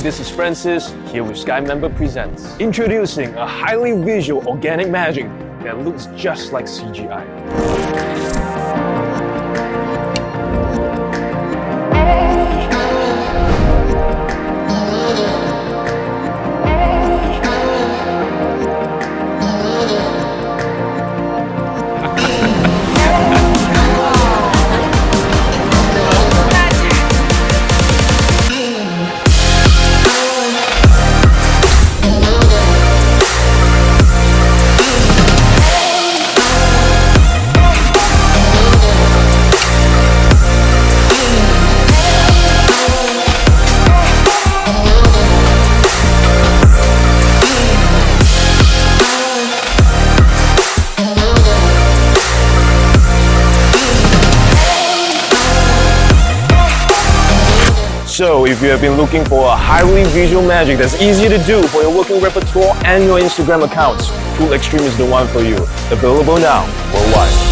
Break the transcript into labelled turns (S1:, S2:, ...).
S1: this is Francis, here with Skymember Presents. Introducing a highly visual organic magic that looks just like CGI. So, if you have been looking for a highly visual magic that's easy to do for your working repertoire and your Instagram accounts, Tool Extreme is the one for you. Available now, worldwide.